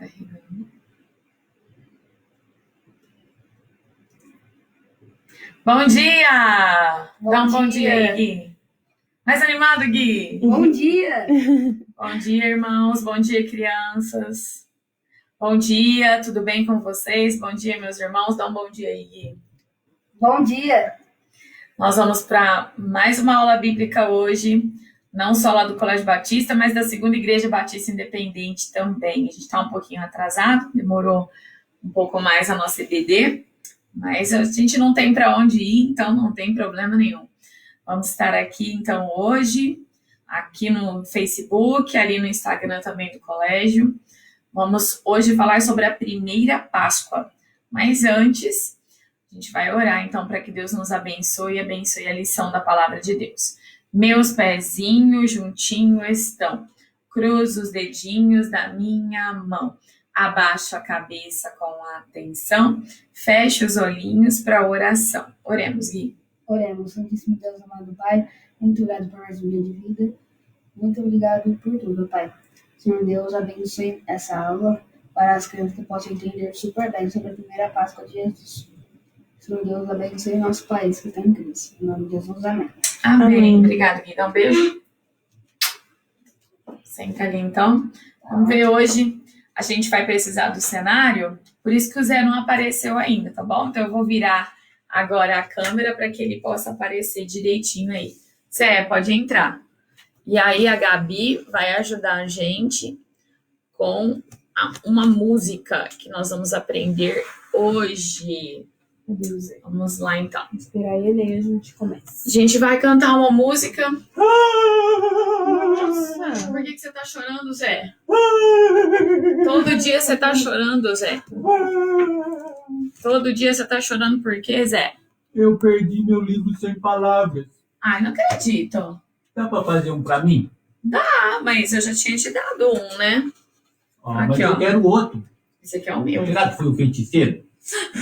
carregando. Bom dia! Dá um bom dia aí, Gui. Mais animado, Gui? Bom dia! Bom dia, irmãos. Bom dia, crianças. Bom dia, tudo bem com vocês? Bom dia, meus irmãos. Dá um bom dia aí, Gui. Bom dia! Nós vamos para mais uma aula bíblica hoje, não só lá do Colégio Batista, mas da Segunda Igreja Batista Independente também. A gente está um pouquinho atrasado, demorou um pouco mais a nossa EBD, mas a gente não tem para onde ir, então não tem problema nenhum. Vamos estar aqui, então, hoje, aqui no Facebook, ali no Instagram também do colégio. Vamos hoje falar sobre a primeira Páscoa, mas antes, a gente vai orar, então, para que Deus nos abençoe e abençoe a lição da palavra de Deus. Meus pezinhos juntinho estão, cruzo os dedinhos da minha mão, abaixo a cabeça com atenção, fecho os olhinhos para a oração. Oremos, Gui. Oremos, Santíssimo Deus, amado Pai, muito obrigado por mais um dia de vida, muito obrigado por tudo, Pai. Senhor Deus, abençoe essa aula para as crianças que possam entender super bem sobre a primeira Páscoa de Jesus. Senhor Deus, abençoe o nosso país que está em crise. Em nome de Jesus, amém. Amém. Obrigada, Gui. Dá um beijo. Senta ali, então. Vamos ver hoje. A gente vai precisar do cenário, por isso que o Zé não apareceu ainda, tá bom? Então eu vou virar agora a câmera para que ele possa aparecer direitinho aí. Zé, pode entrar. E aí a Gabi vai ajudar a gente com uma música que nós vamos aprender hoje. Vamos lá, então. Esperar ele aí a gente começa. A gente vai cantar uma música. Nossa! Por que você tá chorando, Zé? Todo dia você tá chorando, Zé. Todo dia você tá chorando por quê, Zé? Eu perdi meu livro sem palavras. Ai, não acredito. Dá pra fazer um pra mim? Ah, mas eu já tinha te dado um, né? Mas Aqui, ó. eu quero outro. Esse aqui é o meu. Será que foi o feiticeiro?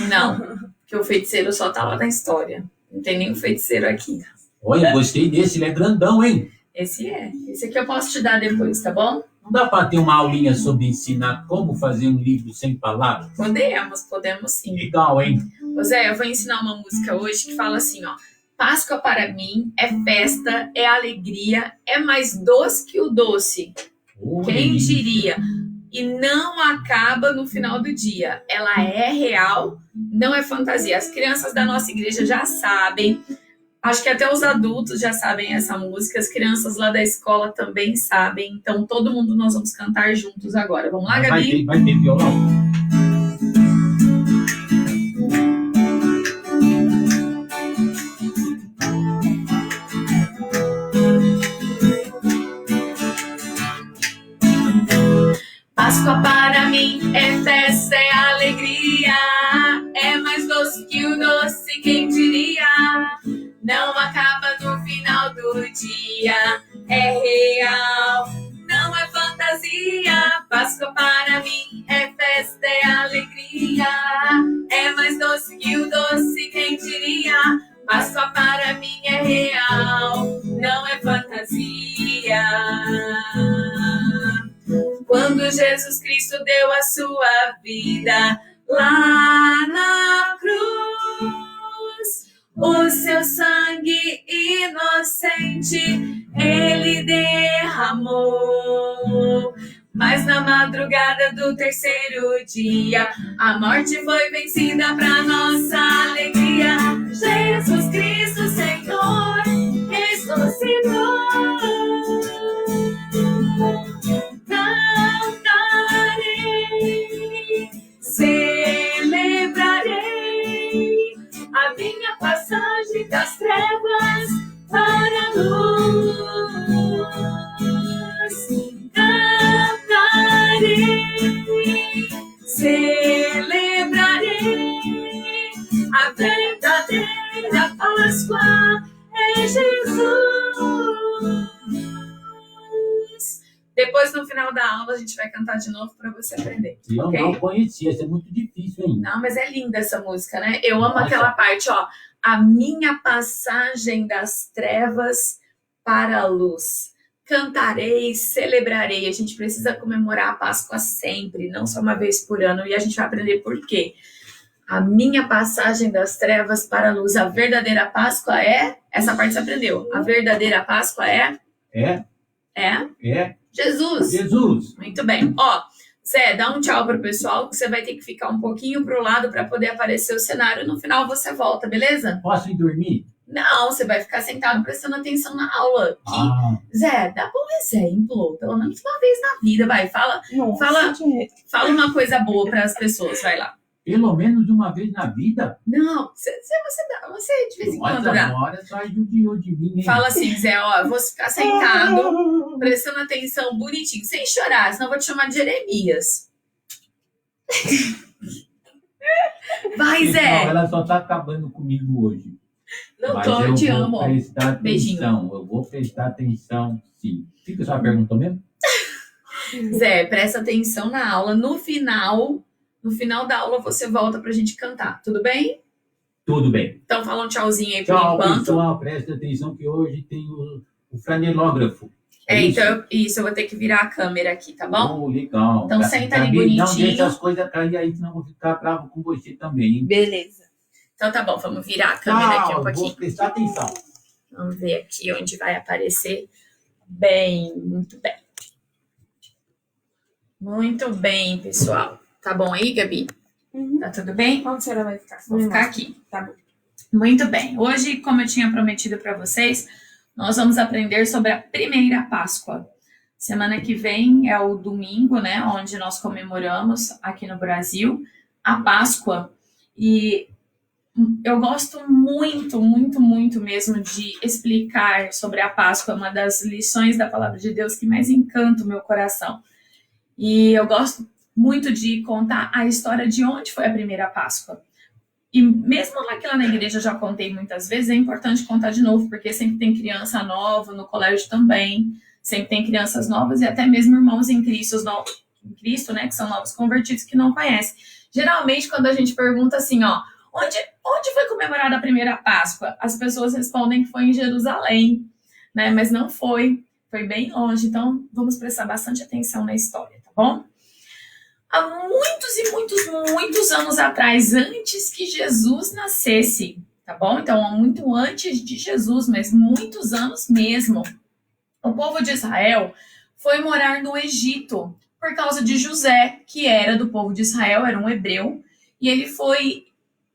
Não, porque o feiticeiro só tá lá na história. Não tem nenhum feiticeiro aqui. Olha, gostei desse, ele é grandão, hein? Esse é. Esse aqui eu posso te dar depois, tá bom? Não dá pra ter uma aulinha sobre ensinar como fazer um livro sem palavras? Podemos sim. Legal, hein? Ô Zé, eu vou ensinar uma música hoje que fala assim, ó. Páscoa para mim é festa, é alegria, é mais doce que o doce. Quem diria? E não acaba no final do dia. Ela é real, não é fantasia. As crianças da nossa igreja já sabem. Acho que até os adultos já sabem essa música. As crianças lá da escola também sabem. Então, todo mundo nós vamos cantar juntos agora. Vamos lá, Gabi? Vai ter violão. Páscoa para mim é festa, é alegria, é mais doce que o doce, quem diria? Não acaba no final do dia, é real, não é fantasia. Páscoa para mim é festa, é alegria, é mais doce que o doce, quem diria? Páscoa para mim é real, não é fantasia. Quando Jesus Cristo deu a sua vida lá na cruz, o seu sangue inocente ele derramou. Mas na madrugada do terceiro dia, a morte foi vencida para nossa alegria. Jesus Cristo, Senhor, ressuscitou. Celebrarei a minha passagem das trevas para a luz. Cantarei, celebrarei a verdadeira Páscoa é Jesus. Depois, no final da aula, a gente vai cantar de novo para você aprender. Eu okay? não conhecia, isso é muito difícil ainda. Não, mas é linda essa música, né? Eu amo aquela parte, ó. A minha passagem das trevas para a luz. cantarei, celebrarei. A gente precisa comemorar a Páscoa sempre, não só uma vez por ano. E a gente vai aprender por quê. A minha passagem das trevas para a luz. A verdadeira Páscoa é... Essa parte você aprendeu. A verdadeira Páscoa é... É? É? Jesus. Jesus. Muito bem. Ó, Zé, dá um tchau pro pessoal, que você vai ter que ficar um pouquinho pro lado para poder aparecer o cenário. No final você volta, beleza? Posso ir dormir? Não, você vai ficar sentado prestando atenção na aula. Zé, dá bom exemplo. Pelo menos uma vez na vida, vai. Fala uma coisa boa para as pessoas, vai lá. Pelo menos uma vez na vida? Não, você de vez em quando dá. Agora só judiou de mim, hein? Fala assim, Zé, ó, eu vou ficar sentado, prestando atenção bonitinho, sem chorar, senão eu vou te chamar de Jeremias. Vai, Zé. Não, ela só tá acabando comigo hoje. Não Mas tô, eu te amo. vou prestar atenção. Beijinho. Eu vou prestar atenção, sim. O que a senhora perguntou mesmo? Zé, presta atenção na aula. No final da aula você volta pra gente cantar, tudo bem? Tudo bem. Então fala um tchauzinho aí por Tchau, enquanto. pessoal. Presta atenção que hoje tem o flanelógrafo. Então eu vou ter que virar a câmera aqui, tá bom? Legal. Então senta ali Não bonitinho. deixa as coisas cair aí, senão eu vou ficar bravo com você também, hein? Beleza. Então tá bom, vamos virar a câmera aqui um pouquinho. Vou prestar atenção. Vamos ver aqui onde vai aparecer. Bem, muito bem. Muito bem, pessoal. Tá bom aí, Gabi? Uhum. Tá tudo bem? Onde a senhora vai ficar? Vou ficar aqui. Tá bom. Muito bem. Hoje, como eu tinha prometido para vocês, nós vamos aprender sobre a primeira Páscoa. Semana que vem é o domingo, né, onde nós comemoramos aqui no Brasil a Páscoa. E eu gosto muito, muito, muito mesmo de explicar sobre a Páscoa. É uma das lições da Palavra de Deus que mais encanta o meu coração. E eu gosto muito de contar a história de onde foi a primeira Páscoa. E mesmo lá na igreja eu já contei muitas vezes, é importante contar de novo, porque sempre tem criança nova, no colégio também, sempre tem crianças novas e até mesmo irmãos em Cristo, né, que são novos convertidos que não conhecem. Geralmente, quando a gente pergunta assim, ó, onde foi comemorada a primeira Páscoa? As pessoas respondem que foi em Jerusalém, né, mas não foi bem longe, então vamos prestar bastante atenção na história, tá bom? Há muitos e muitos, muitos anos atrás, antes que Jesus nascesse, tá bom? Então, muito antes de Jesus, mas muitos anos mesmo, o povo de Israel foi morar no Egito por causa de José, que era do povo de Israel, era um hebreu, e ele foi,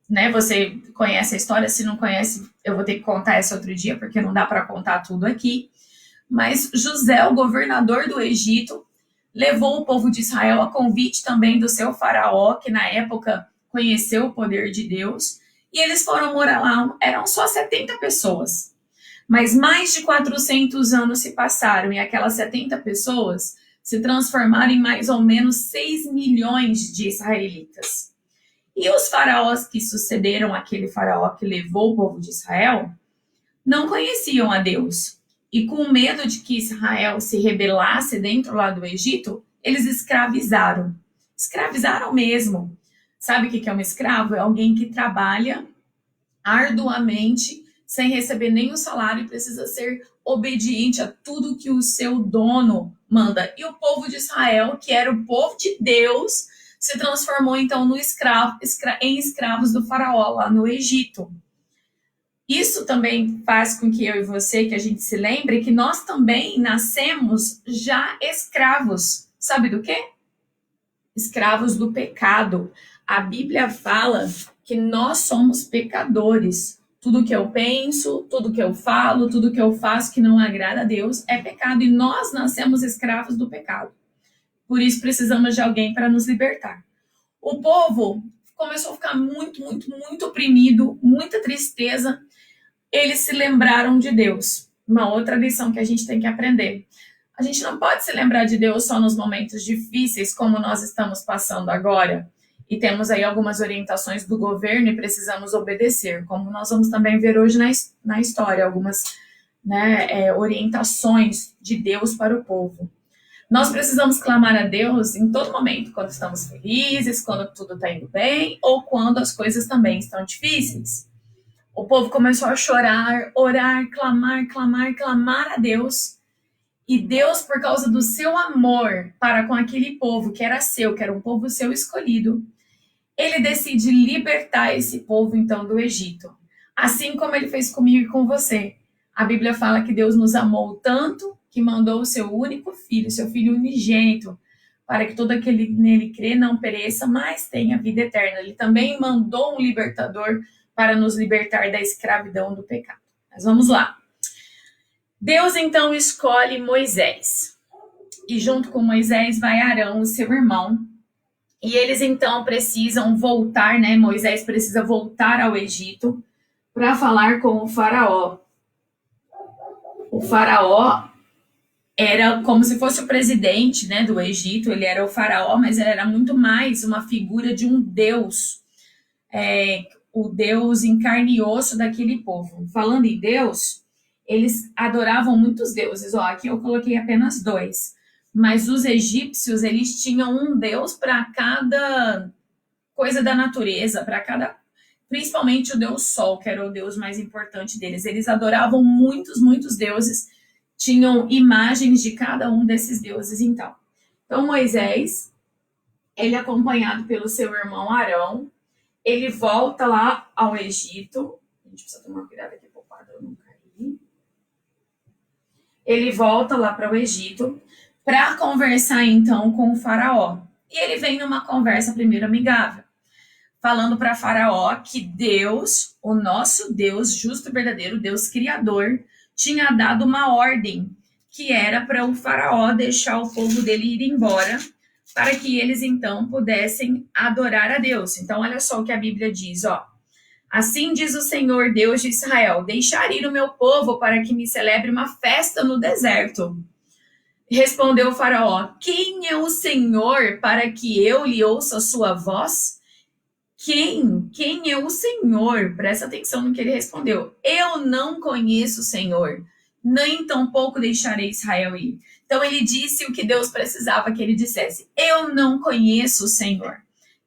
né, você conhece a história, se não conhece, eu vou ter que contar essa outro dia, porque não dá para contar tudo aqui, mas José, o governador do Egito, levou o povo de Israel a convite também do seu faraó, que na época conheceu o poder de Deus, e eles foram morar lá, eram só 70 pessoas. Mas mais de 400 anos se passaram, e aquelas 70 pessoas se transformaram em mais ou menos 6 milhões de israelitas. E os faraós que sucederam aquele faraó que levou o povo de Israel, não conheciam a Deus. E com medo de que Israel se rebelasse dentro lá do Egito, eles escravizaram. Escravizaram mesmo. Sabe o que é um escravo? É alguém que trabalha arduamente, sem receber nenhum salário e precisa ser obediente a tudo que o seu dono manda. E o povo de Israel, que era o povo de Deus, se transformou então em escravos do faraó lá no Egito. Isso também faz com que eu e você, que a gente se lembre que nós também nascemos já escravos. Sabe do quê? Escravos do pecado. A Bíblia fala que nós somos pecadores. Tudo que eu penso, tudo que eu falo, tudo que eu faço que não agrada a Deus é pecado. E nós nascemos escravos do pecado. Por isso precisamos de alguém para nos libertar. O povo começou a ficar muito, muito, muito oprimido, muita tristeza. Eles se lembraram de Deus. Uma outra lição que a gente tem que aprender. A gente não pode se lembrar de Deus só nos momentos difíceis, como nós estamos passando agora. E temos aí algumas orientações do governo e precisamos obedecer, como nós vamos também ver hoje na história, algumas, né, orientações de Deus para o povo. Nós precisamos clamar a Deus em todo momento, quando estamos felizes, quando tudo está indo bem, ou quando as coisas também estão difíceis. O povo começou a chorar, orar, clamar a Deus. E Deus, por causa do seu amor para com aquele povo que era seu, que era um povo seu escolhido, ele decide libertar esse povo, então, do Egito. Assim como ele fez comigo e com você. A Bíblia fala que Deus nos amou tanto que mandou o seu único filho, seu filho unigênito, para que todo aquele que nele crê não pereça, mas tenha vida eterna. Ele também mandou um libertador para nos libertar da escravidão do pecado. Mas vamos lá. Deus, então, escolhe Moisés. E junto com Moisés vai Arão, o seu irmão. E eles, então, precisam voltar, né? Moisés precisa voltar ao Egito para falar com o faraó. O faraó era como se fosse o presidente, né, do Egito. Ele era o faraó, mas ele era muito mais uma figura de um deus. O deus em carne e osso daquele povo. Falando em Deus, eles adoravam muitos deuses. Ó, aqui eu coloquei apenas 2. Mas os egípcios, eles tinham um deus para cada coisa da natureza, para cada... Principalmente o deus Sol, que era o deus mais importante deles. Eles adoravam muitos, muitos deuses. Tinham imagens de cada um desses deuses, então. Então, Moisés, ele acompanhado pelo seu irmão Arão, ele volta lá ao Egito. A gente precisa tomar cuidado aqui para o quadro não cair. Ele volta lá para o Egito para conversar, então, com o faraó. E ele vem numa conversa primeiro amigável, falando para faraó que Deus, o nosso Deus, justo e verdadeiro, Deus criador, tinha dado uma ordem, que era para o faraó deixar o povo dele ir embora, para que eles, então, pudessem adorar a Deus. Então, olha só o que a Bíblia diz, ó. Assim diz o Senhor, Deus de Israel, deixar ir o meu povo para que me celebre uma festa no deserto. Respondeu o faraó, quem é o Senhor para que eu lhe ouça a sua voz? Quem é o Senhor? Presta atenção no que ele respondeu. Eu não conheço o Senhor, nem tampouco deixarei Israel ir. Então ele disse o que Deus precisava que ele dissesse. Eu não conheço o Senhor.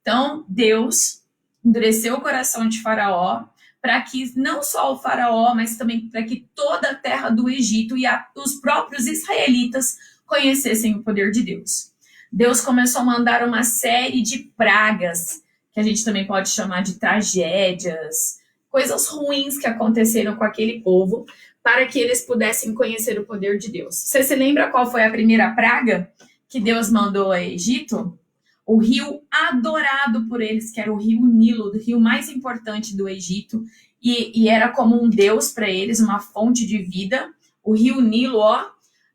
Então Deus endureceu o coração de Faraó para que não só o Faraó, mas também para que toda a terra do Egito e os próprios israelitas conhecessem o poder de Deus. Deus começou a mandar uma série de pragas, que a gente também pode chamar de tragédias, coisas ruins que aconteceram com aquele povo, para que eles pudessem conhecer o poder de Deus. Você se lembra qual foi a primeira praga que Deus mandou ao Egito? O rio adorado por eles, que era o rio Nilo, o rio mais importante do Egito, e era como um deus para eles, uma fonte de vida. O rio Nilo, ó,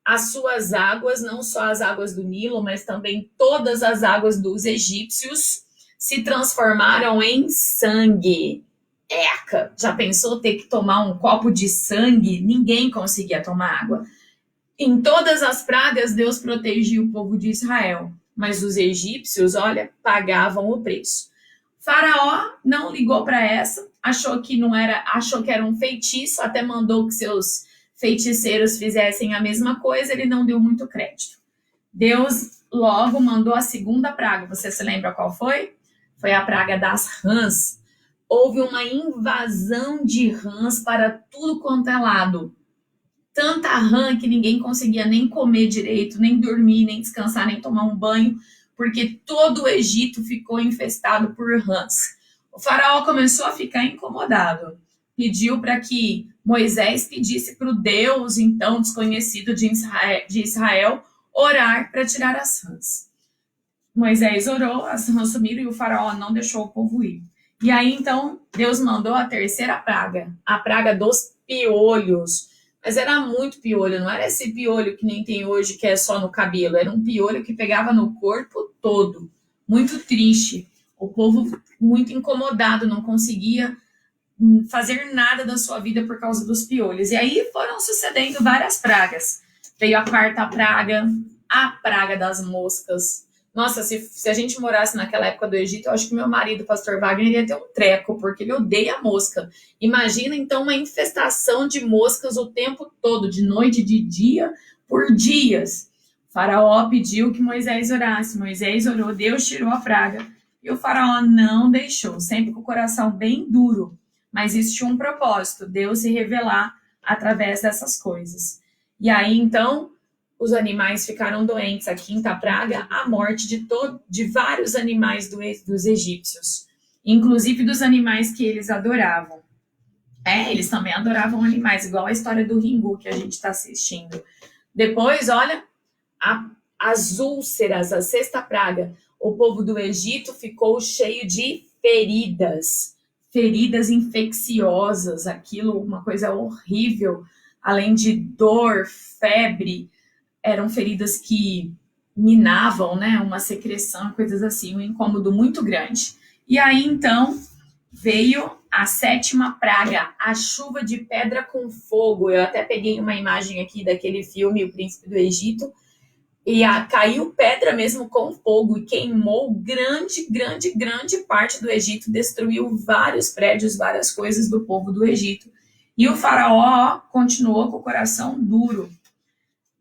as suas águas, não só as águas do Nilo, mas também todas as águas dos egípcios, se transformaram em sangue. Eca! Já pensou ter que tomar um copo de sangue? Ninguém conseguia tomar água. Em todas as pragas, Deus protegia o povo de Israel. Mas os egípcios, olha, pagavam o preço. Faraó não ligou para essa, achou que era um feitiço, até mandou que seus feiticeiros fizessem a mesma coisa, ele não deu muito crédito. Deus logo mandou a segunda praga. Você se lembra qual foi? Foi a praga das rãs. Houve uma invasão de rãs para tudo quanto é lado. Tanta rã que ninguém conseguia nem comer direito, nem dormir, nem descansar, nem tomar um banho, porque todo o Egito ficou infestado por rãs. O faraó começou a ficar incomodado. Pediu para que Moisés pedisse para o Deus, então, desconhecido de Israel, orar para tirar as rãs. Moisés orou, as rãs sumiram e o faraó não deixou o povo ir. E aí, então, Deus mandou a terceira praga, a praga dos piolhos. Mas era muito piolho, não era esse piolho que nem tem hoje, que é só no cabelo. Era um piolho que pegava no corpo todo. Muito triste. O povo muito incomodado, não conseguia fazer nada da sua vida por causa dos piolhos. E aí foram sucedendo várias pragas. Veio a quarta praga, a praga das moscas. Nossa, se a gente morasse naquela época do Egito, eu acho que meu marido, o pastor Wagner, ia ter um treco, porque ele odeia mosca. Imagina, então, uma infestação de moscas o tempo todo, de noite, de dia, por dias. O faraó pediu que Moisés orasse. Moisés orou, Deus tirou a praga. E o faraó não deixou, sempre com o coração bem duro. Mas isso tinha um propósito, Deus se revelar através dessas coisas. E aí, então, os animais ficaram doentes, a quinta praga, a morte de vários animais dos egípcios, inclusive dos animais que eles adoravam. Eles também adoravam animais, igual a história do Ringu que a gente está assistindo. Depois, olha, as úlceras, a sexta praga. O povo do Egito ficou cheio de feridas infecciosas, aquilo, uma coisa horrível, além de dor, febre, eram feridas que minavam, né, uma secreção, coisas assim, um incômodo muito grande. E aí, então, veio a sétima praga, a chuva de pedra com fogo. Eu até peguei uma imagem aqui daquele filme, O Príncipe do Egito, e caiu pedra mesmo com fogo e queimou grande parte do Egito, destruiu vários prédios, várias coisas do povo do Egito. E o faraó continuou com o coração duro.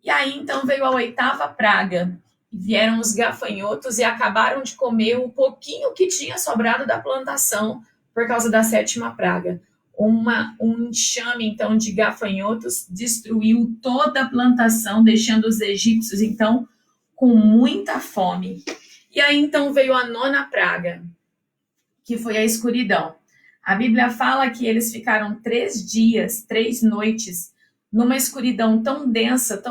E aí, então, veio a oitava praga. Vieram os gafanhotos e acabaram de comer o pouquinho que tinha sobrado da plantação por causa da sétima praga. Um enxame, então, de gafanhotos destruiu toda a plantação, deixando os egípcios, então, com muita fome. E aí, então, veio a nona praga, que foi a escuridão. A Bíblia fala que eles ficaram 3 dias, 3 noites, numa escuridão tão densa,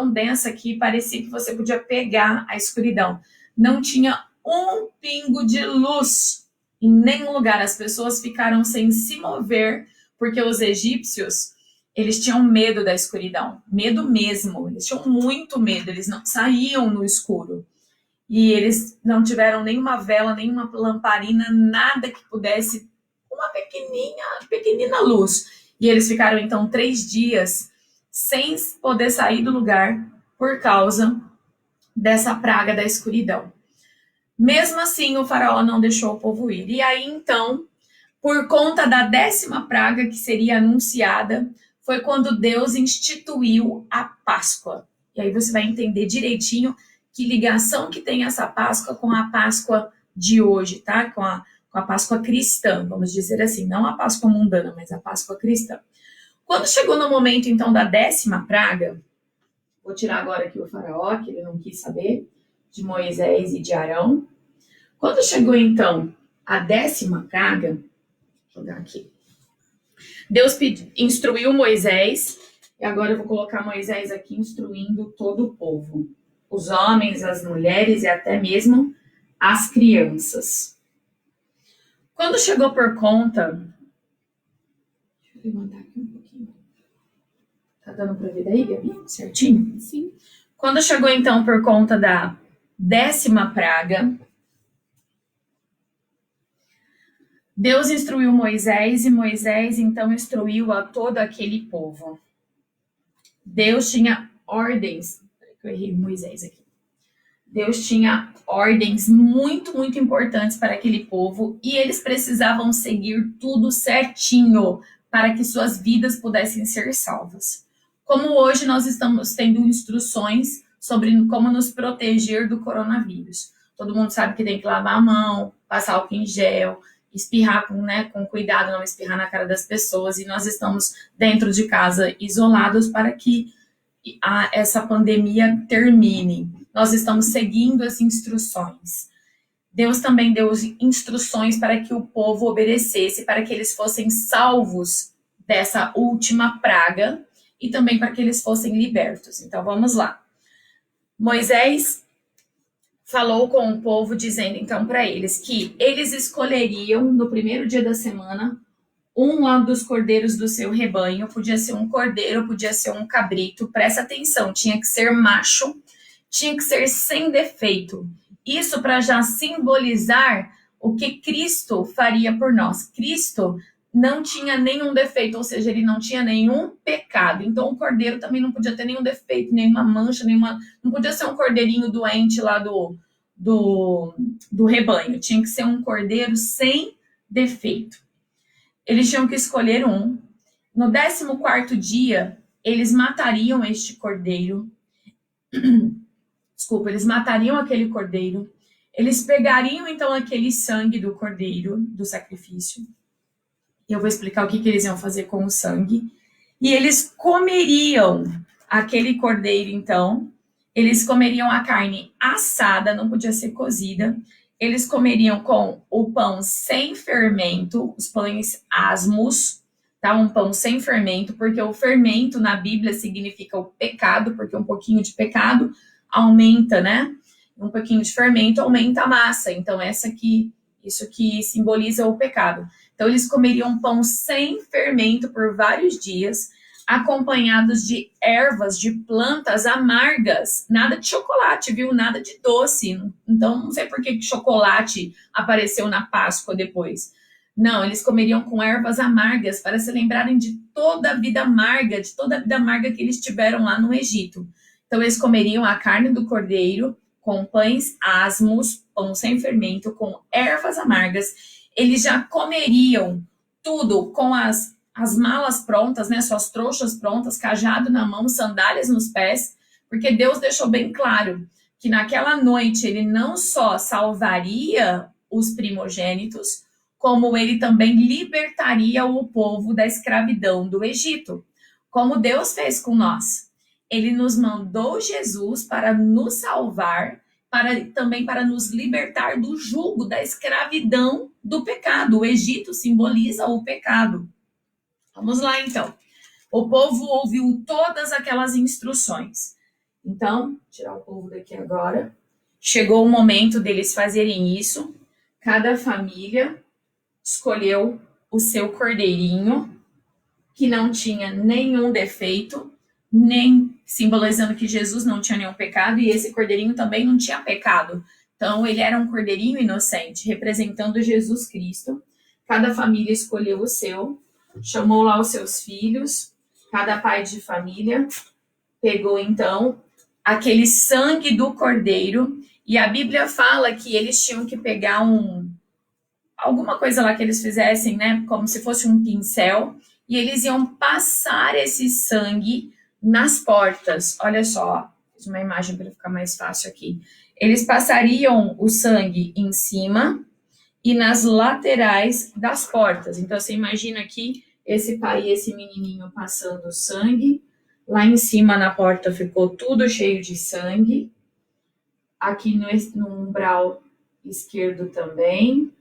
que parecia que você podia pegar a escuridão. Não tinha um pingo de luz em nenhum lugar. As pessoas ficaram sem se mover, porque os egípcios, eles tinham medo da escuridão. Medo mesmo. Eles tinham muito medo. Eles não saíam no escuro. E eles não tiveram nenhuma vela, nenhuma lamparina, nada que pudesse, uma pequenina luz. E eles ficaram, então, 3 dias sem poder sair do lugar por causa dessa praga da escuridão. Mesmo assim, o faraó não deixou o povo ir. E aí, então, por conta da 10ª praga que seria anunciada, foi quando Deus instituiu a Páscoa. E aí você vai entender direitinho que ligação que tem essa Páscoa com a Páscoa de hoje, tá? Com a Páscoa cristã, vamos dizer assim. Não a Páscoa mundana, mas a Páscoa cristã. Quando chegou no momento, então, da 10ª praga, vou tirar agora aqui o faraó, que ele não quis saber, de Moisés e de Arão. Quando chegou, então, a 10ª praga, vou jogar aqui. Deus instruiu Moisés, e agora eu vou colocar Moisés aqui instruindo todo o povo. Os homens, as mulheres e até mesmo as crianças. Quando chegou por conta... Deixa eu levantar aqui um pouquinho. Tá dando pra ver daí, Gabi? Certinho? Sim. Quando chegou, então, por conta da 10ª praga, Deus instruiu Moisés e Moisés, então, instruiu a todo aquele povo. Deus tinha ordens... Eu errei Moisés aqui. Deus tinha ordens muito importantes para aquele povo e eles precisavam seguir tudo certinho para que suas vidas pudessem ser salvas. Como hoje nós estamos tendo instruções sobre como nos proteger do coronavírus. Todo mundo sabe que tem que lavar a mão, passar álcool em gel, espirrar com cuidado, não espirrar na cara das pessoas. E nós estamos dentro de casa isolados para que essa pandemia termine. Nós estamos seguindo as instruções. Deus também deu instruções para que o povo obedecesse, para que eles fossem salvos dessa última praga e também para que eles fossem libertos. Então, vamos lá. Moisés falou com o povo, dizendo, então, para eles que eles escolheriam, no primeiro dia da semana, um lá dos cordeiros do seu rebanho. Podia ser um cordeiro, podia ser um cabrito. Presta atenção, tinha que ser macho, tinha que ser sem defeito. Isso para já simbolizar o que Cristo faria por nós. Cristo não tinha nenhum defeito, ou seja, ele não tinha nenhum pecado. Então o cordeiro também não podia ter nenhum defeito, nenhuma mancha, não podia ser um cordeirinho doente lá do rebanho. Tinha que ser um cordeiro sem defeito. Eles tinham que escolher um. No 14º dia, eles matariam este cordeiro. Desculpa, eles matariam aquele cordeiro. Eles pegariam, então, aquele sangue do cordeiro, do sacrifício. E eu vou explicar o que eles iam fazer com o sangue. E eles comeriam aquele cordeiro, então, Eles comeriam a carne assada, não podia ser cozida. Eles comeriam com o pão sem fermento, os pães asmos, tá? Um pão sem fermento, porque o fermento na Bíblia significa o pecado, porque um pouquinho de pecado aumenta, né? Um pouquinho de fermento aumenta a massa. Então, isso que simboliza o pecado. Então, eles comeriam pão sem fermento por vários dias, acompanhados de ervas, de plantas amargas, nada de chocolate, viu? Nada de doce. Então, não sei por que chocolate apareceu na Páscoa depois. Não, eles comeriam com ervas amargas para se lembrarem de toda a vida amarga, que eles tiveram lá no Egito. Então, eles comeriam a carne do cordeiro com pães asmos, pão sem fermento, com ervas amargas. Eles já comeriam tudo com as malas prontas, né, suas trouxas prontas, cajado na mão, sandálias nos pés, porque Deus deixou bem claro que naquela noite ele não só salvaria os primogênitos, como ele também libertaria o povo da escravidão do Egito, como Deus fez com nós. Ele nos mandou Jesus para nos salvar, também para nos libertar do jugo, da escravidão do pecado. O Egito simboliza o pecado. Vamos lá, então. O povo ouviu todas aquelas instruções. Então, tirar o povo daqui agora. Chegou o momento deles fazerem isso. Cada família escolheu o seu cordeirinho, que não tinha nenhum defeito, nem simbolizando que Jesus não tinha nenhum pecado, e esse cordeirinho também não tinha pecado. Então, ele era um cordeirinho inocente, representando Jesus Cristo. Cada família escolheu o seu, chamou lá os seus filhos, cada pai de família pegou, então, aquele sangue do cordeiro, e a Bíblia fala que eles tinham que pegar alguma coisa lá que eles fizessem, né, como se fosse um pincel, e eles iam passar esse sangue nas portas. Olha só, fiz uma imagem para ficar mais fácil aqui. Eles passariam o sangue em cima e nas laterais das portas. Então, você imagina aqui esse pai e esse menininho passando sangue. Lá em cima na porta ficou tudo cheio de sangue. Aqui no umbral esquerdo também.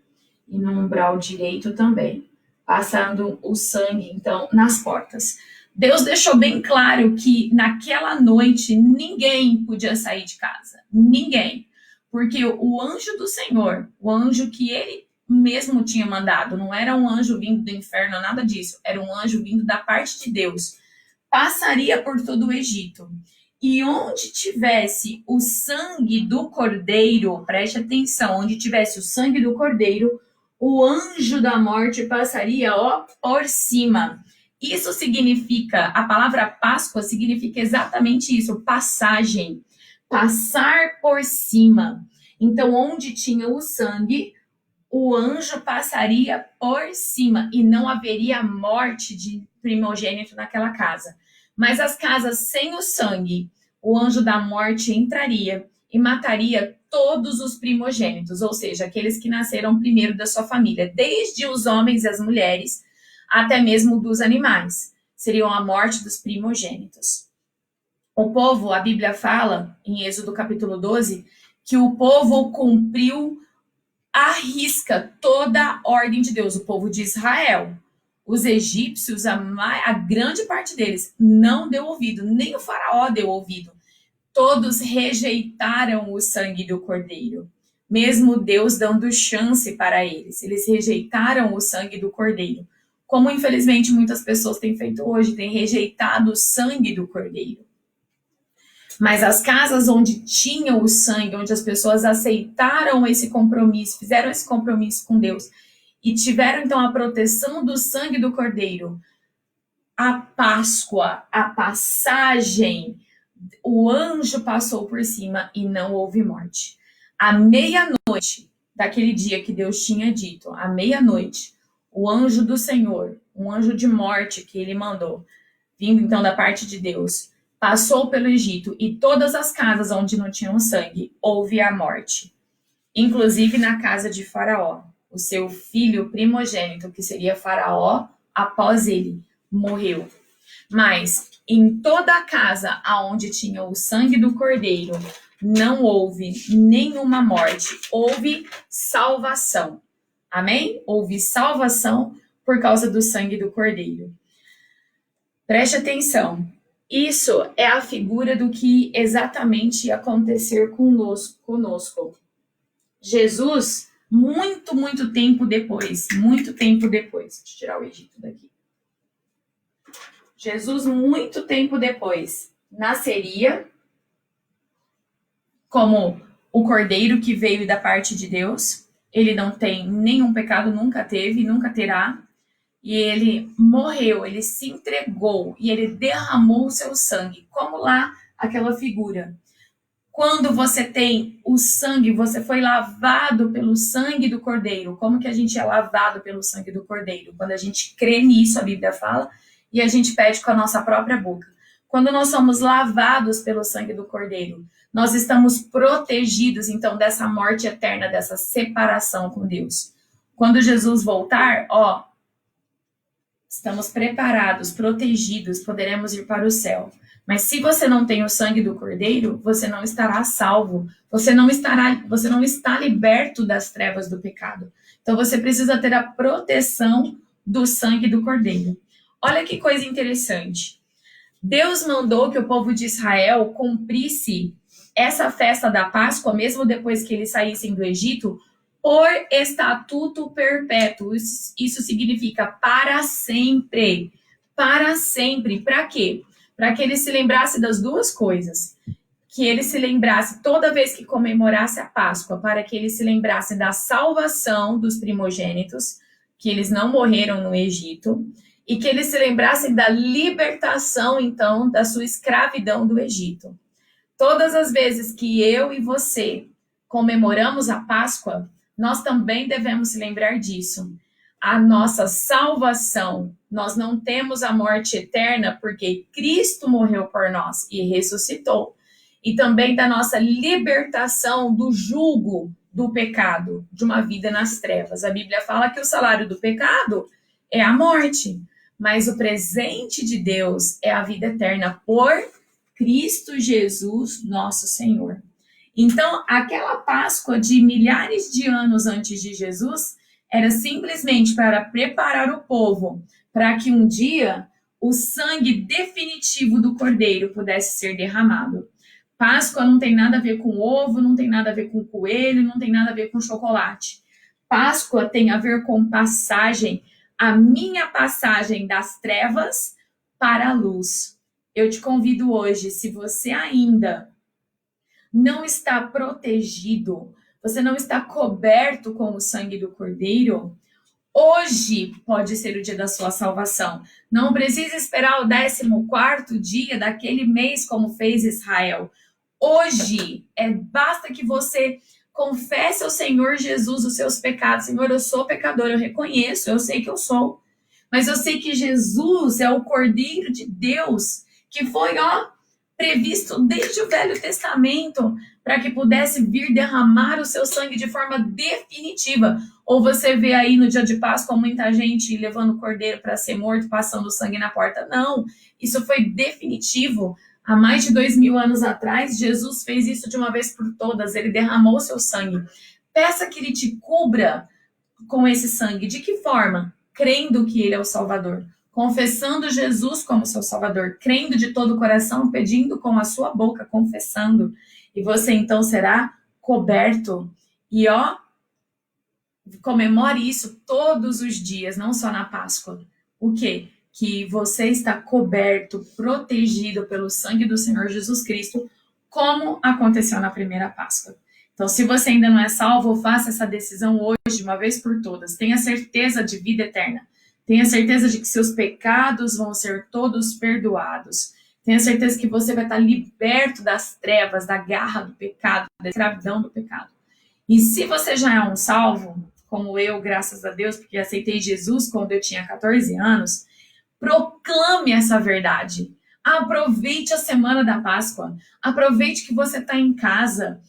E no umbral direito também. Passando o sangue, então, nas portas. Deus deixou bem claro que naquela noite ninguém podia sair de casa. Ninguém. Porque o anjo do Senhor, o anjo que ele mesmo tinha mandado, não era um anjo vindo do inferno, nada disso. Era um anjo vindo da parte de Deus. Passaria por todo o Egito. E onde tivesse o sangue do cordeiro, preste atenção, onde tivesse o sangue do cordeiro, o anjo da morte passaria, por cima. Isso significa, a palavra Páscoa significa exatamente isso, passagem, passar por cima. Então, onde tinha o sangue, o anjo passaria por cima e não haveria morte de primogênito naquela casa. Mas as casas sem o sangue, o anjo da morte entraria e mataria todos os primogênitos, ou seja, aqueles que nasceram primeiro da sua família, desde os homens e as mulheres, até mesmo dos animais. Seriam a morte dos primogênitos. O povo, a Bíblia fala, em Êxodo capítulo 12, que o povo cumpriu à risca toda a ordem de Deus, o povo de Israel. Os egípcios, a grande parte deles, não deu ouvido, nem o faraó deu ouvido. Todos rejeitaram o sangue do cordeiro, mesmo Deus dando chance para eles. Eles rejeitaram o sangue do cordeiro, como infelizmente muitas pessoas têm feito hoje, têm rejeitado o sangue do cordeiro. Mas as casas onde tinha o sangue, onde as pessoas aceitaram esse compromisso, fizeram esse compromisso com Deus e tiveram então a proteção do sangue do cordeiro, a Páscoa, a passagem, o anjo passou por cima e não houve morte. À meia-noite daquele dia que Deus tinha dito, à meia-noite, o anjo do Senhor, um anjo de morte que ele mandou, vindo então da parte de Deus, passou pelo Egito e todas as casas onde não tinham sangue, houve a morte. Inclusive na casa de Faraó, o seu filho primogênito, que seria Faraó, após ele, morreu. Mas em toda a casa aonde tinha o sangue do cordeiro, não houve nenhuma morte, houve salvação. Amém? Houve salvação por causa do sangue do cordeiro. Preste atenção. Isso é a figura do que exatamente ia acontecer conosco. Jesus, muito tempo depois, deixa eu tirar o Egito daqui. Jesus, muito tempo depois, nasceria como o cordeiro que veio da parte de Deus. Ele não tem nenhum pecado, nunca teve, nunca terá. E ele morreu, ele se entregou e ele derramou o seu sangue, como lá aquela figura. Quando você tem o sangue, você foi lavado pelo sangue do cordeiro. Como que a gente é lavado pelo sangue do cordeiro? Quando a gente crê nisso, a Bíblia fala, e a gente pede com a nossa própria boca. Quando nós somos lavados pelo sangue do cordeiro, nós estamos protegidos, então, dessa morte eterna, dessa separação com Deus. Quando Jesus voltar, estamos preparados, protegidos, poderemos ir para o céu. Mas se você não tem o sangue do cordeiro, você não estará salvo. Você não está liberto das trevas do pecado. Então você precisa ter a proteção do sangue do cordeiro. Olha que coisa interessante. Deus mandou que o povo de Israel cumprisse essa festa da Páscoa, mesmo depois que eles saíssem do Egito, por estatuto perpétuo. Isso significa para sempre. Para sempre. Para quê? Para que ele se lembrasse das duas coisas. Que ele se lembrasse toda vez que comemorasse a Páscoa, para que ele se lembrasse da salvação dos primogênitos, que eles não morreram no Egito, e que eles se lembrassem da libertação, então, da sua escravidão do Egito. Todas as vezes que eu e você comemoramos a Páscoa, nós também devemos se lembrar disso. A nossa salvação, nós não temos a morte eterna porque Cristo morreu por nós e ressuscitou. E também da nossa libertação do jugo do pecado, de uma vida nas trevas. A Bíblia fala que o salário do pecado é a morte, mas o presente de Deus é a vida eterna por Cristo Jesus, nosso Senhor. Então, aquela Páscoa de milhares de anos antes de Jesus era simplesmente para preparar o povo para que um dia o sangue definitivo do cordeiro pudesse ser derramado. Páscoa não tem nada a ver com ovo, não tem nada a ver com coelho, não tem nada a ver com chocolate. Páscoa tem a ver com passagem, a minha passagem das trevas para a luz. Eu te convido hoje, se você ainda não está protegido, você não está coberto com o sangue do cordeiro, hoje pode ser o dia da sua salvação. Não precisa esperar o 14º dia daquele mês como fez Israel. Hoje, basta que você confesse ao Senhor Jesus os seus pecados. Senhor, eu sou pecador, eu reconheço, eu sei que eu sou. Mas eu sei que Jesus é o Cordeiro de Deus que foi, previsto desde o Velho Testamento para que pudesse vir derramar o seu sangue de forma definitiva. Ou você vê aí no dia de Páscoa muita gente levando o cordeiro para ser morto, passando sangue na porta. Não, isso foi definitivo. Há mais de 2000 anos atrás, Jesus fez isso de uma vez por todas. Ele derramou o seu sangue. Peça que ele te cubra com esse sangue. De que forma? Crendo que ele é o Salvador. Confessando Jesus como seu Salvador, crendo de todo o coração, pedindo com a sua boca, confessando. E você então será coberto. E comemore isso todos os dias, não só na Páscoa. O quê? Que você está coberto, protegido pelo sangue do Senhor Jesus Cristo, como aconteceu na primeira Páscoa. Então, se você ainda não é salvo, faça essa decisão hoje, de uma vez por todas. Tenha certeza de vida eterna. Tenha certeza de que seus pecados vão ser todos perdoados. Tenha certeza que você vai estar liberto das trevas, da garra do pecado, da escravidão do pecado. E se você já é um salvo, como eu, graças a Deus, porque aceitei Jesus quando eu tinha 14 anos, proclame essa verdade. Aproveite a semana da Páscoa. Aproveite que você está em casa.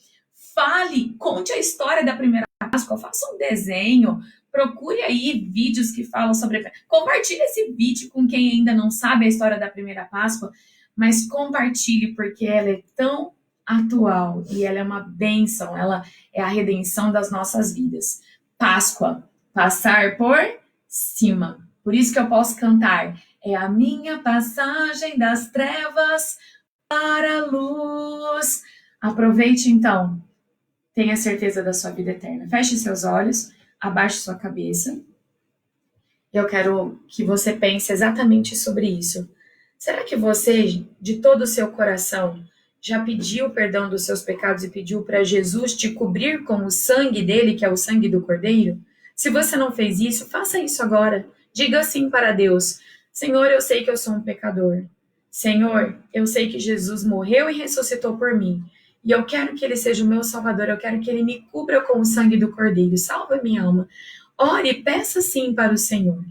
Fale, conte a história da primeira Páscoa. Faça um desenho. procure aí vídeos que falam sobre... Compartilhe esse vídeo com quem ainda não sabe a história da primeira Páscoa, mas compartilhe porque ela é tão atual e ela é uma bênção, ela é a redenção das nossas vidas. Páscoa, passar por cima. Por isso que eu posso cantar. É a minha passagem das trevas para a luz. Aproveite então. Tenha certeza da sua vida eterna. Feche seus olhos, abaixe sua cabeça. Eu quero que você pense exatamente sobre isso. Será que você, de todo o seu coração, já pediu perdão dos seus pecados e pediu para Jesus te cobrir com o sangue dele, que é o sangue do Cordeiro? Se você não fez isso, faça isso agora. Diga assim para Deus: Senhor, eu sei que eu sou um pecador. Senhor, eu sei que Jesus morreu e ressuscitou por mim. E eu quero que ele seja o meu salvador, eu quero que ele me cubra com o sangue do Cordeiro. Salva minha alma. Ore e peça sim para o Senhor.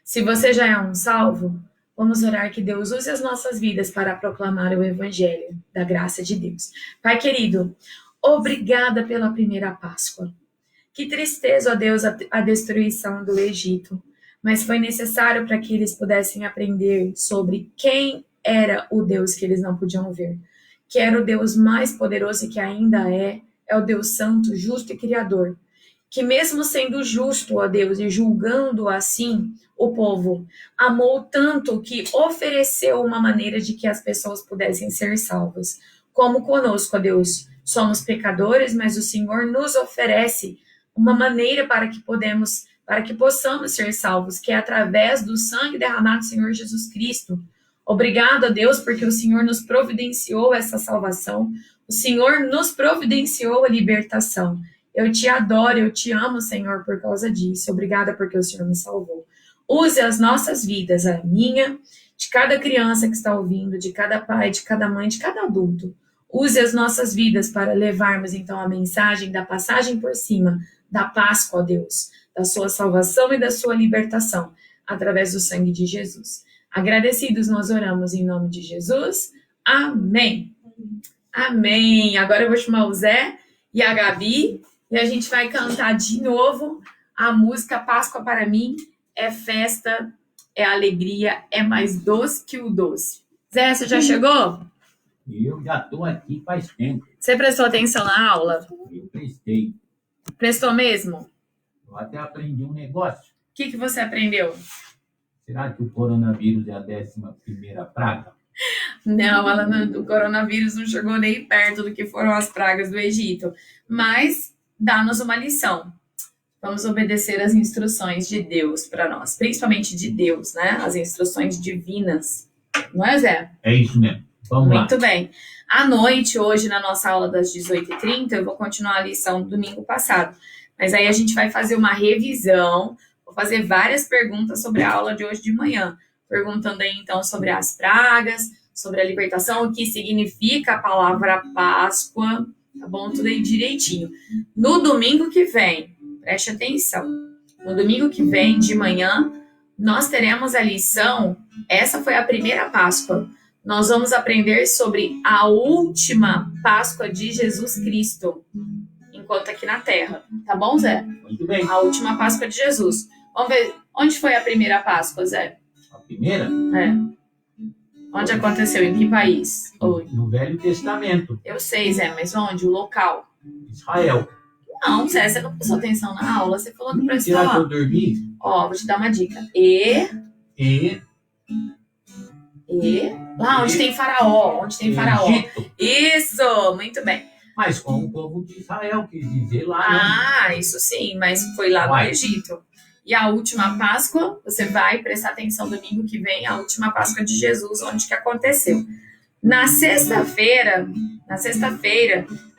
Se você já é um salvo, vamos orar que Deus use as nossas vidas para proclamar o Evangelho da graça de Deus. Pai querido, obrigada pela primeira Páscoa. Que tristeza, ó Deus, a destruição do Egito. Mas foi necessário para que eles pudessem aprender sobre quem era o Deus que eles não podiam ver. Que era o Deus mais poderoso e que ainda é o Deus santo, justo e criador. Que mesmo sendo justo, ó Deus, e julgando assim o povo, amou tanto que ofereceu uma maneira de que as pessoas pudessem ser salvas. Como conosco, ó Deus, somos pecadores, mas o Senhor nos oferece uma maneira para que possamos ser salvos, que é através do sangue derramado do Senhor Jesus Cristo. Obrigado a Deus, porque o Senhor nos providenciou essa salvação, o Senhor nos providenciou a libertação. Eu te adoro, eu te amo, Senhor, por causa disso. Obrigada porque o Senhor me salvou. Use as nossas vidas, a minha, de cada criança que está ouvindo, de cada pai, de cada mãe, de cada adulto. Use as nossas vidas para levarmos, então, a mensagem da passagem por cima, da Páscoa, ó Deus, da sua salvação e da sua libertação, através do sangue de Jesus. Agradecidos nós oramos em nome de Jesus. Amém. Amém. Agora eu vou chamar o Zé e a Gabi e a gente vai cantar de novo a música Páscoa para mim é festa, é alegria, é mais doce que o doce. Zé, você já chegou? Eu já estou aqui faz tempo. Você prestou atenção na aula? Eu prestei. Prestou mesmo? Eu até aprendi um negócio. O que você aprendeu? Será que o coronavírus é a 11ª praga? Não, o coronavírus não chegou nem perto do que foram as pragas do Egito. Mas dá-nos uma lição. Vamos obedecer as instruções de Deus para nós. Principalmente de Deus, né? As instruções divinas. Não é, Zé? É isso mesmo. Vamos lá. Muito bem. À noite, hoje, na nossa aula das 18h30, eu vou continuar a lição do domingo passado. Mas aí a gente vai fazer uma revisão. Vou fazer várias perguntas sobre a aula de hoje de manhã. Perguntando aí, então, sobre as pragas, sobre a libertação, o que significa a palavra Páscoa, tá bom? Tudo aí direitinho. No domingo que vem, preste atenção, no domingo que vem, de manhã, nós teremos a lição, essa foi a primeira Páscoa. Nós vamos aprender sobre a última Páscoa de Jesus Cristo, enquanto aqui na Terra. Tá bom, Zé? Muito bem. A última Páscoa de Jesus. Vamos ver, onde foi a primeira Páscoa, Zé? A primeira? É. Onde aconteceu? Em que país? No Velho Testamento. Eu sei, Zé, mas onde? O local? Israel. Não, Zé, você não prestou atenção na aula. Você falou que prestou. Será que eu dormi? Ó, vou te dar uma dica. E Lá onde tem faraó. Onde tem faraó. Egito. Isso, muito bem. Mas com o povo de Israel, quis dizer lá, né? Ah, isso sim, mas foi lá no Egito. E a última Páscoa, você vai prestar atenção domingo que vem, a última Páscoa de Jesus, onde que aconteceu. Na sexta-feira,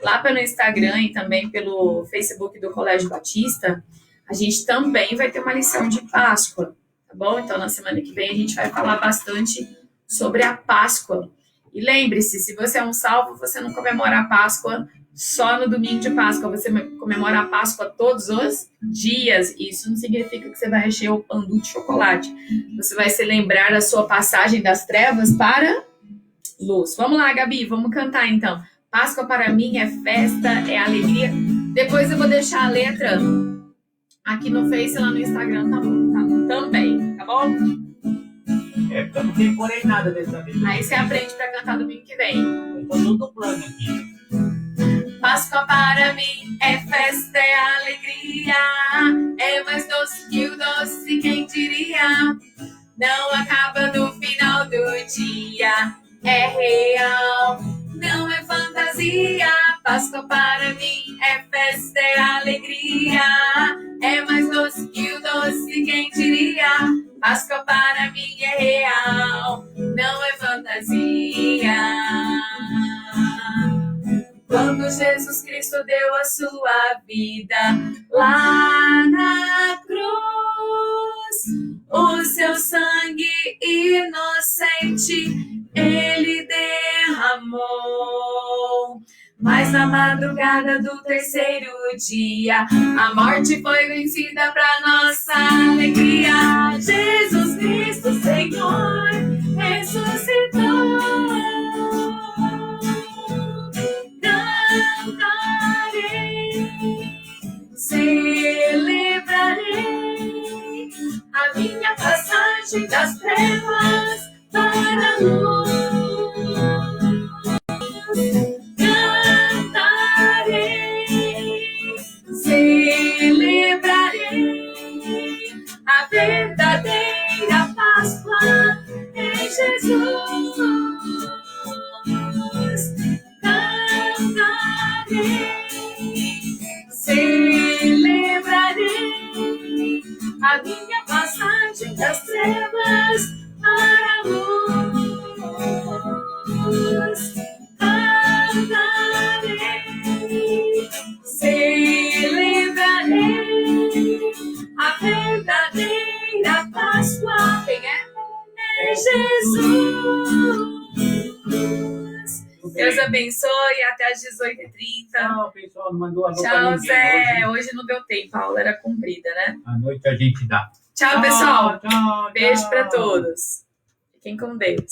lá pelo Instagram e também pelo Facebook do Colégio Batista, a gente também vai ter uma lição de Páscoa, tá bom? Então, na semana que vem, a gente vai falar bastante sobre a Páscoa. E lembre-se, se você é um salvo, você não comemora a Páscoa só no domingo de Páscoa, você comemora a Páscoa todos os dias. Isso não significa que você vai encher o pandu de chocolate. Você vai se lembrar da sua passagem das trevas para luz. Vamos lá, Gabi, vamos cantar então. Páscoa para mim é festa, é alegria. Depois eu vou deixar a letra Aqui no Face e lá no Instagram tá bom, tá? Também, tá bom? É porque eu não decorei nada dessa vez. Aí você aprende pra cantar domingo que vem. Eu tô duplando aqui. Páscoa para mim é festa, é alegria, é mais doce que o doce, quem diria? Não acaba no final do dia, é real, não é fantasia. Páscoa para mim é festa, é alegria, é mais doce que o doce, quem diria? Páscoa para mim é real, não é fantasia. Quando Jesus Cristo deu a sua vida lá na cruz, o seu sangue inocente ele derramou. Mas na madrugada do terceiro dia, a morte foi vencida para nossa alegria. Jesus Cristo, Senhor, ressuscitou. Cantarei, celebrarei a minha passagem das trevas para a luz. Cantarei, celebrarei a verdadeira Páscoa em Jesus. Celebrarei a minha passagem das trevas para a luz. Cantarei, celebrarei a verdadeira Páscoa. Quem é? É Jesus. Deus abençoe, até às 18h30. Tchau, pessoal. Mandou alô pra Tchau, ninguém Zé. Hoje não deu tempo, a aula era comprida, né? À noite a gente dá. Tchau, pessoal. Tchau, Beijo tchau. para todos. Fiquem com Deus.